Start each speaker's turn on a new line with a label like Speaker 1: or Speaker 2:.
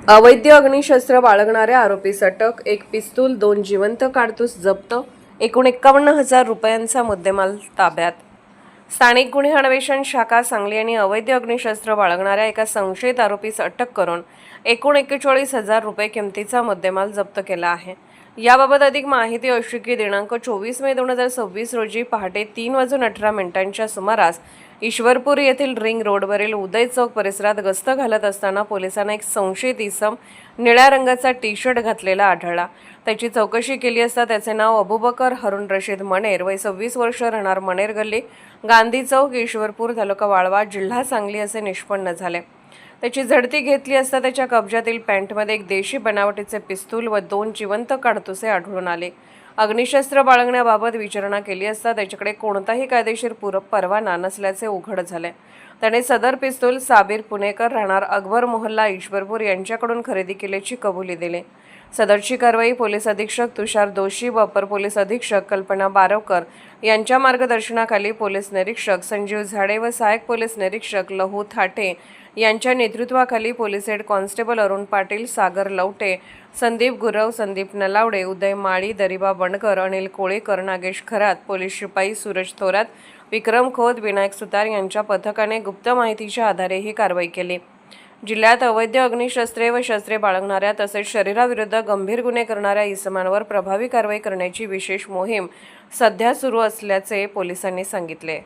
Speaker 1: अवैध अग्निशस्त्र बाळगणाऱ्या आरोपीस अटक, एक पिस्तूल, 2 जिवंत काडतूस जप्त, एकूण 51,000 रुपयांचा मुद्देमाल ताब्यात. स्थानिक गुन्हे अन्वेषण शाखा सांगली यांनी अवैध अग्निशस्त्र बाळगणाऱ्या एका संशयित आरोपीस अटक करून एकूण 41,000 रुपये किमतीचा मुद्देमाल जप्त केला आहे. याबाबत अधिक माहिती अशी की दिनांक 24 मे 2026 रोजी पहाटे 3:18 सुमारास ईश्वरपूर येथील रिंग रोडवरील उदय चौक परिसरात गस्त घालत असताना पोलिसांना एक संशयित इसम निळ्या रंगाचा टी-शर्ट घातलेला आढळला. त्याची चौकशी केली असता त्याचे नाव अबुबकर हरून रशीद मणेर, वय 26 वर्ष, राहणार मणेर गल्ली, गांधी चौक, ईश्वरपूर, तालुका वाळवा, जिल्हा सांगली असे निष्पन्न झाले. त्याची झडती घेतली असता त्याच्या कब्जातील पॅन्टमध्ये एक देशी बनावटीचे पिस्तूल व 2 जिवंत काडतुसे आढळून आले. अग्निशस्त्र बाळगण्याबाबत विचारणा केली असता त्याच्याकडे कोणताही कायदेशीर परवाना नसल्याचे उघड झाले. त्याने सदर पिस्तूल साबीर पुणेकर, राहणार अकबर मोहल्ला, ईश्वरपूर यांच्याकडून खरेदी केल्याची कबुली दिली. सदरची कारवाई पोलीस अधीक्षक तुषार दोशी व अपर पोलीस अधीक्षक कल्पना बारवकर यांच्या मार्गदर्शनाखाली पोलीस निरीक्षक संजीव झाडे व सहाय्यक पोलीस निरीक्षक लहू थाटे यांच्या नेतृत्वाखाली police head constable Arun Patil, Sagar Lavate, Sandeep Gurav, Sandeep Nalawade, Uday Mali, Dariba Bandkar, Anil Kolekar, Nagesh Kharat, police शिपाई सूरज थोरात, विक्रम खोत, विनायक सुतार यांच्या पथकाने गुप्त माहितीच्या आधारे ही कारवाई केली. जिल्ह्यात अवैध अग्निशस्त्रे व शस्त्रे बाळगणाऱ्या तसेच शरीराविरुद्ध गंभीर गुन्हे करणाऱ्या इसमांवर प्रभावी कारवाई करण्याची विशेष मोहीम सध्या सुरू असल्याचे पोलिसांनी सांगितले.